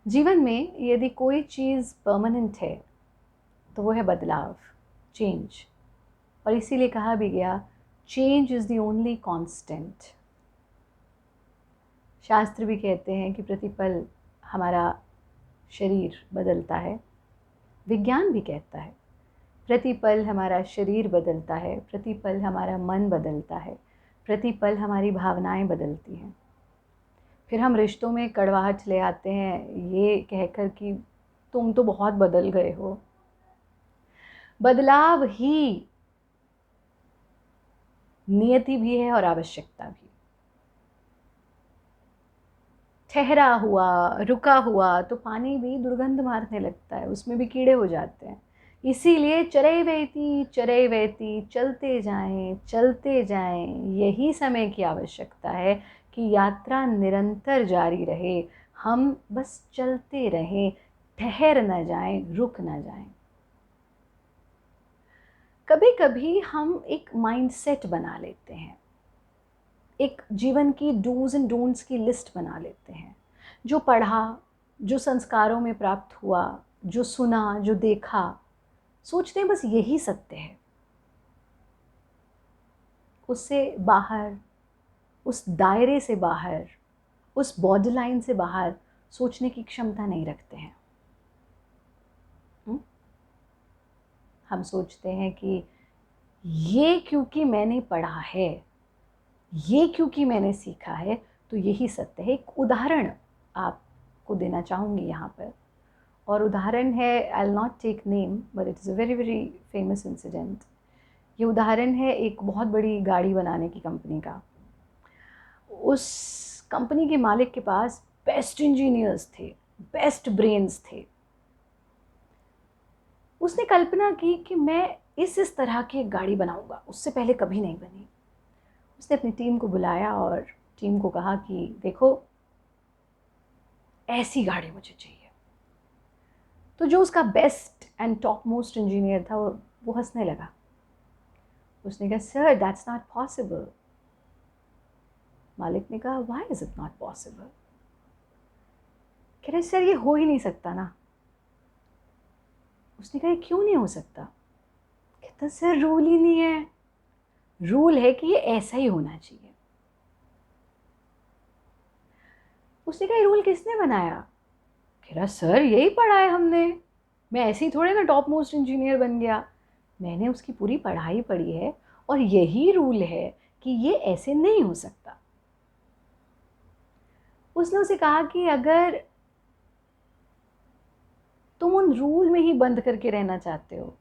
जीवन में यदि कोई चीज़ परमानेंट है तो वो है बदलाव, चेंज। और इसीलिए कहा भी गया, change is the only constant. शास्त्र भी कहते हैं कि प्रतिपल हमारा शरीर बदलता है। विज्ञान भी कहता है प्रतिपल हमारा शरीर बदलता है, प्रतिपल हमारा मन बदलता है, प्रतिपल हमारी भावनाएं बदलती हैं। फिर हम रिश्तों में कड़वाहट ले आते हैं ये कहकर कि तुम तो बहुत बदल गए हो। बदलाव ही नियति भी है और आवश्यकता भी। ठहरा हुआ, रुका हुआ तो पानी भी दुर्गंध मारने लगता है, उसमें भी कीड़े हो जाते हैं। इसीलिए चरई वहती चलते जाएं, यही समय की आवश्यकता है कि यात्रा निरंतर जारी रहे। हम बस चलते रहें, ठहर न जाएं, रुक न जाएं। कभी कभी हम एक माइंडसेट बना लेते हैं, एक जीवन की डूज एंड डोंट्स की लिस्ट बना लेते हैं। जो पढ़ा, जो संस्कारों में प्राप्त हुआ, जो सुना, जो देखा, सोचते हैं बस यही सत्य है। उससे बाहर, उस दायरे से बाहर, उस बॉर्डर लाइन से बाहर सोचने की क्षमता नहीं रखते हैं। हम सोचते हैं कि ये क्योंकि मैंने पढ़ा है, ये क्योंकि मैंने सीखा है, तो यही सत्य है। एक उदाहरण आपको देना चाहूँगी यहाँ पर, और उदाहरण है, I will not take name but it is a very very famous incident. ये उदाहरण है एक बहुत बड़ी गाड़ी बनाने की कंपनी का। उस कंपनी के मालिक के पास बेस्ट इंजीनियर्स थे, बेस्ट ब्रेन्स थे। उसने कल्पना की कि मैं इस तरह की एक गाड़ी बनाऊंगा, उससे पहले कभी नहीं बनी। उसने अपनी टीम को बुलाया और टीम को कहा कि देखो, ऐसी गाड़ी मुझे चाहिए। तो जो उसका best and top most engineer था वो हंसने लगा। उसने कहा, सर दैट्स नॉट पॉसिबल। मालिक ने कहा, why is it not possible? कह रहे, सर ये हो ही नहीं सकता ना। उसने कहा, क्यों नहीं हो सकता? कहता, सर रूल ही नहीं है। रूल है कि ये ऐसा ही होना चाहिए। उसने कहा, रूल किसने बनाया? कह रहा, सर यही पढ़ा है हमने, मैं ऐसे ही थोड़े ना टॉप मोस्ट इंजीनियर बन गया। मैंने उसकी पूरी पढ़ाई पढ़ी है और यही रूल है कि ये ऐसे नहीं हो सकता। उसने उसे कहा कि अगर तुम उन रूल में ही बंद करके रहना चाहते हो,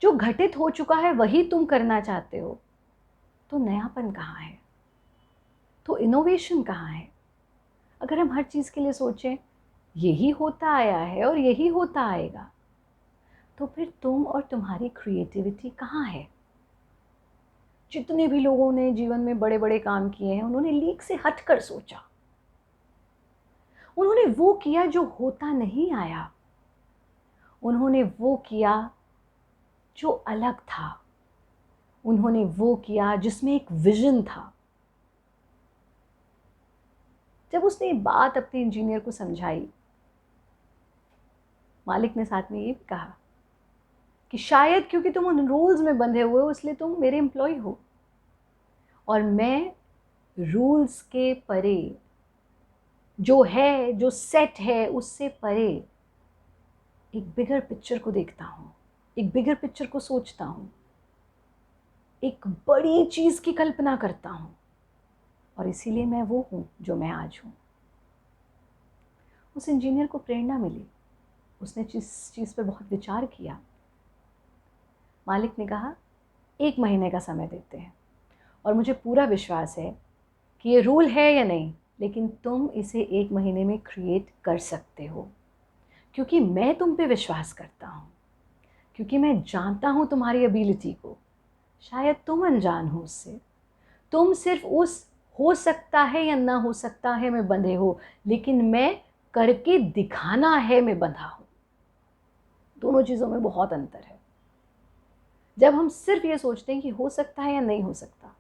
जो घटित हो चुका है वही तुम करना चाहते हो, तो नयापन कहाँ है? तो इनोवेशन कहाँ है? अगर हम हर चीज़ के लिए सोचें यही होता आया है और यही होता आएगा, तो फिर तुम और तुम्हारी क्रिएटिविटी कहाँ है? जितने भी लोगों ने जीवन में बड़े बड़े काम किए हैं, उन्होंने लीक से हटकर सोचा। उन्होंने वो किया जो होता नहीं आया। उन्होंने वो किया जो अलग था। उन्होंने वो किया जिसमें एक विजन था। जब उसने बात अपने इंजीनियर को समझाई, मालिक ने साथ में ये भी कहा कि शायद क्योंकि तुम उन रूल्स में बंधे हुए हो इसलिए तुम मेरे एम्प्लॉय हो, और मैं रूल्स के परे, जो है, जो सेट है, उससे परे एक बिगर पिक्चर को देखता हूँ, एक बिगर पिक्चर को सोचता हूँ, एक बड़ी चीज़ की कल्पना करता हूँ, और इसीलिए मैं वो हूँ जो मैं आज हूँ। उस इंजीनियर को प्रेरणा मिली। उसने चीज़ पर बहुत विचार किया। मालिक ने कहा, 1 महीने का समय देते हैं, और मुझे पूरा विश्वास है कि ये रूल है या नहीं, लेकिन तुम इसे 1 महीने में क्रिएट कर सकते हो, क्योंकि मैं तुम पे विश्वास करता हूँ, क्योंकि मैं जानता हूँ तुम्हारी एबिलिटी को। शायद तुम अनजान हो उससे, तुम सिर्फ उस हो सकता है या ना हो सकता है में बंधे हो, लेकिन मैं करके दिखाना है में बंधा हूँ। दोनों चीज़ों में बहुत अंतर है। जब हम सिर्फ ये सोचते हैं कि हो सकता है या नहीं हो सकता,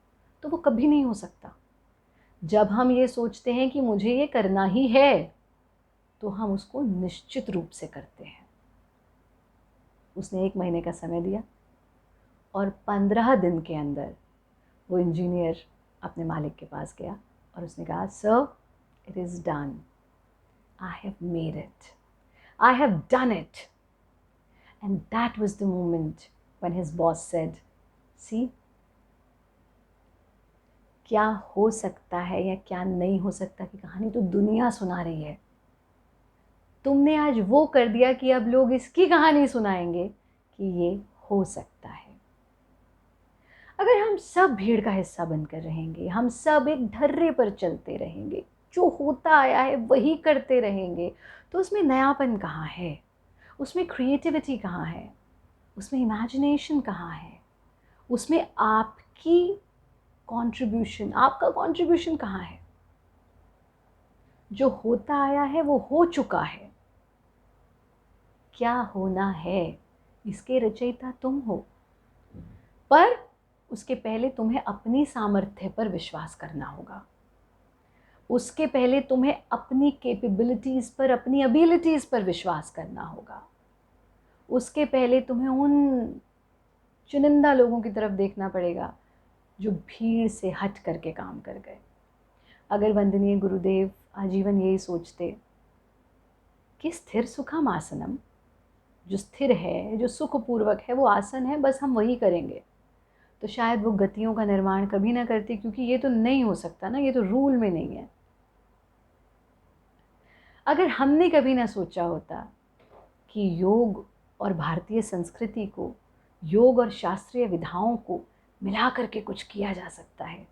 तो वो कभी नहीं हो सकता। जब हम ये सोचते हैं कि मुझे ये करना ही है, तो हम उसको निश्चित रूप से करते हैं। उसने 1 महीने का समय दिया और 15 दिन के अंदर वो इंजीनियर अपने मालिक के पास गया और उसने कहा, sir, it is done, I have made it, I have done it. And that was the moment when his boss said, see, क्या हो सकता है या क्या नहीं हो सकता की कहानी तो दुनिया सुना रही है, तुमने आज वो कर दिया कि अब लोग इसकी कहानी सुनाएंगे कि ये हो सकता है। अगर हम सब भीड़ का हिस्सा बनकर रहेंगे, हम सब एक ढर्रे पर चलते रहेंगे, जो होता आया है वही करते रहेंगे, तो उसमें नयापन कहाँ है, उसमें क्रिएटिविटी कहाँ है, उसमें इमेजिनेशन कहाँ है, उसमें आपकी कंट्रीब्यूशन, आपका कंट्रीब्यूशन कहाँ है? जो होता आया है वो हो चुका है, क्या होना है इसके रचयिता तुम हो, पर उसके पहले तुम्हें अपनी सामर्थ्य पर विश्वास करना होगा। उसके पहले तुम्हें अपनी कैपेबिलिटीज़ पर, अपनी एबिलिटीज़ पर विश्वास करना होगा। उसके पहले तुम्हें उन चुनिंदा लोगों की तरफ देखना पड़ेगा जो भीड़ से हट करके काम कर गए। अगर वंदनीय गुरुदेव आजीवन यही सोचते कि स्थिर सुखम आसनम, जो स्थिर है, जो सुखपूर्वक है, वो आसन है, बस हम वही करेंगे, तो शायद वो गतियों का निर्माण कभी ना करती, क्योंकि ये तो नहीं हो सकता ना, ये तो रूल में नहीं है। अगर हमने कभी ना सोचा होता कि योग और भारतीय संस्कृति को, योग और शास्त्रीय विधाओं को मिला करके कुछ किया जा सकता है,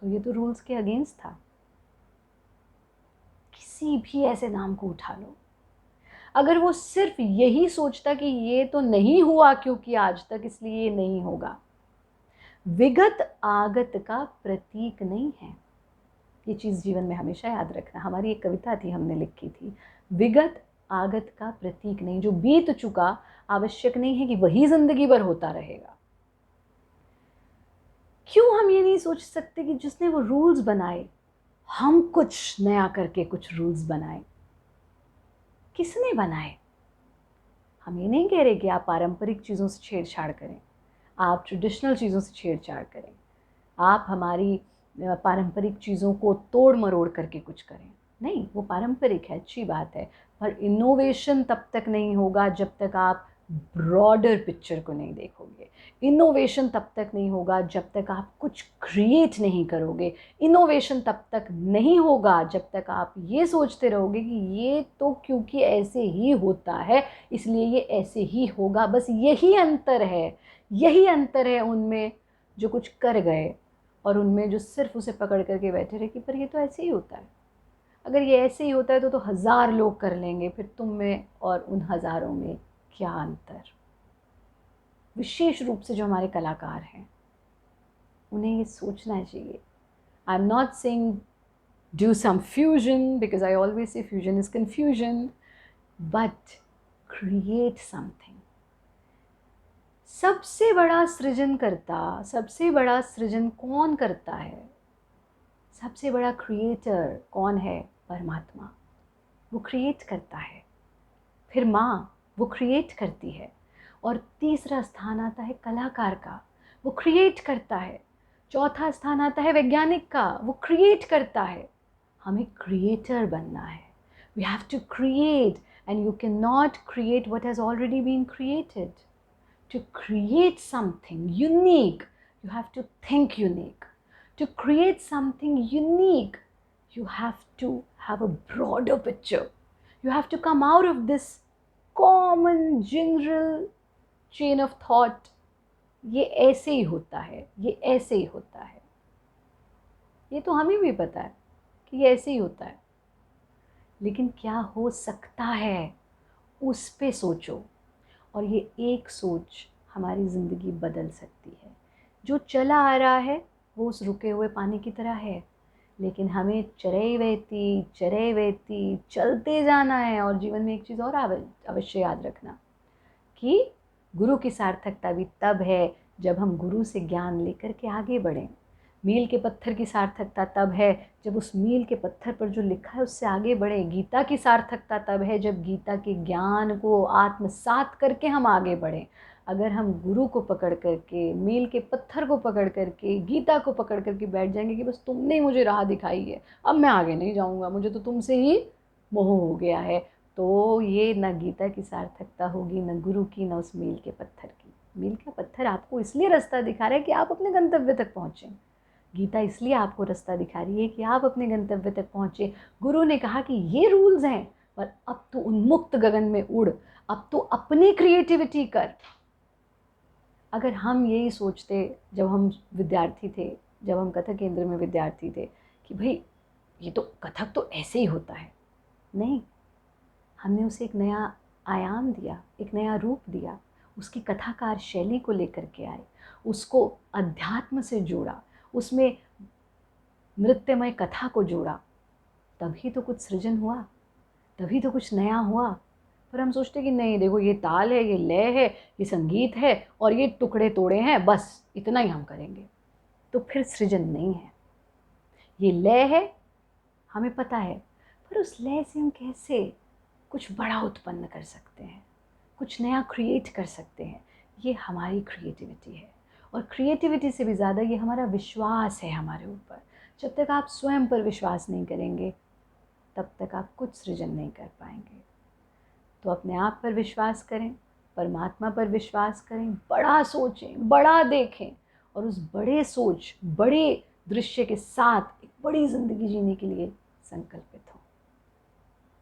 तो ये तो रूल्स के अगेंस्ट था। किसी भी ऐसे नाम को उठा लो, अगर वो सिर्फ यही सोचता कि ये तो नहीं हुआ क्योंकि आज तक, इसलिए ये नहीं होगा। विगत आगत का प्रतीक नहीं है, ये चीज़ जीवन में हमेशा याद रखना। हमारी एक कविता थी, हमने लिखी थी, विगत आगत का प्रतीक नहीं। जो बीत चुका आवश्यक नहीं है कि वही जिंदगी भर होता रहेगा। क्यों हम ये नहीं सोच सकते कि जिसने वो रूल्स बनाए, हम कुछ नया करके कुछ रूल्स बनाए? किसने बनाए? हम ये नहीं कह रहे कि आप पारंपरिक चीज़ों से छेड़छाड़ करें, आप ट्रेडिशनल चीज़ों से छेड़छाड़ करें, आप हमारी पारंपरिक चीज़ों को तोड़ मरोड़ करके कुछ करें। नहीं, वो पारंपरिक है, अच्छी बात है, पर इनोवेशन तब तक नहीं होगा जब तक आप ब्रॉडर पिक्चर को नहीं देखोगे। इनोवेशन तब तक नहीं होगा जब तक आप कुछ क्रिएट नहीं करोगे। इनोवेशन तब तक नहीं होगा जब तक आप ये सोचते रहोगे कि ये तो क्योंकि ऐसे ही होता है इसलिए ये ऐसे ही होगा। बस यही अंतर है, यही अंतर है उनमें जो कुछ कर गए और उनमें जो सिर्फ उसे पकड़ करके बैठे रहे कि पर ये तो ऐसे ही होता है। अगर ये ऐसे ही होता है तो 1000 लोग कर लेंगे, फिर तुम में और उन हज़ारों में क्या अंतर? विशेष रूप से जो हमारे कलाकार हैं, उन्हें ये सोचना चाहिए। I am not saying do some fusion, because I always say fusion is confusion, but create something. सबसे बड़ा सृजनकर्ता, सबसे बड़ा सृजन कौन करता है? सबसे बड़ा क्रिएटर कौन है? परमात्मा। वो क्रिएट करता है। फिर माँ, वो क्रिएट करती है। और तीसरा स्थान आता है कलाकार का, वो क्रिएट करता है। चौथा स्थान आता है वैज्ञानिक का, वो क्रिएट करता है। हमें क्रिएटर बनना है। We have to create, and you can not create what has already been created. To create something unique, you have to think unique. To create something unique, you have to have a broader picture. You have to come out of this common general chain of thought. ये ऐसे ही होता है, ये ऐसे ही होता है। ये तो हमें भी पता है कि ये ऐसे ही होता है, लेकिन क्या हो सकता है उस पे सोचो। और ये एक सोच हमारी ज़िंदगी बदल सकती है। जो चला आ रहा है वो उस रुके हुए पानी की तरह है, लेकिन हमें चरई वेती चलते जाना है। और जीवन में एक चीज़ और अवश्य याद रखना कि गुरु की सार्थकता भी तब है जब हम गुरु से ज्ञान लेकर के आगे बढ़ें, मील के पत्थर की सार्थकता तब है जब उस मील के पत्थर पर जो लिखा है उससे आगे बढ़े। गीता की सार्थकता तब है जब गीता के ज्ञान को आत्मसात करके हम आगे बढ़ें। अगर हम गुरु को पकड़ करके, मील के पत्थर को पकड़ करके, गीता को पकड़ करके बैठ जाएंगे कि बस तुमने ही मुझे राह दिखाई है, अब मैं आगे नहीं जाऊँगा, मुझे तो तुमसे ही मोह हो गया है, तो ये न गीता की सार्थकता होगी, न गुरु की, न उस मील के पत्थर की। मील का पत्थर आपको इसलिए रास्ता दिखा रहा है कि आप अपने गंतव्य तक पहुँचें। गीता इसलिए आपको रास्ता दिखा रही है कि आप अपने गंतव्य तक पहुँचे। गुरु ने कहा कि ये रूल्स हैं, पर अब तो उन्मुक्त गगन में उड़, अब तो अपनी क्रिएटिविटी कर। अगर हम यही सोचते जब हम विद्यार्थी थे, जब हम कथक केंद्र में विद्यार्थी थे कि भाई ये तो कथक तो ऐसे ही होता है, नहीं, हमने उसे एक नया आयाम दिया, एक नया रूप दिया, उसकी कथाकार शैली को लेकर के आए, उसको अध्यात्म से जोड़ा, उसमें नृत्यमय कथा को जोड़ा, तभी तो कुछ सृजन हुआ, तभी तो कुछ नया हुआ। पर हम सोचते कि नहीं, देखो ये ताल है, ये लय है, ये संगीत है और ये टुकड़े तोड़े हैं, बस इतना ही हम करेंगे, तो फिर सृजन नहीं है। ये लय है, हमें पता है, पर उस लय से हम कैसे कुछ बड़ा उत्पन्न कर सकते हैं, कुछ नया क्रिएट कर सकते हैं, ये हमारी क्रिएटिविटी है। और क्रिएटिविटी से भी ज़्यादा ये हमारा विश्वास है हमारे ऊपर। जब तक आप स्वयं पर विश्वास नहीं करेंगे तब तक आप कुछ सृजन नहीं कर पाएंगे। तो अपने आप पर विश्वास करें, परमात्मा पर विश्वास करें, बड़ा सोचें, बड़ा देखें और उस बड़े सोच, बड़े दृश्य के साथ एक बड़ी ज़िंदगी जीने के लिए संकल्पित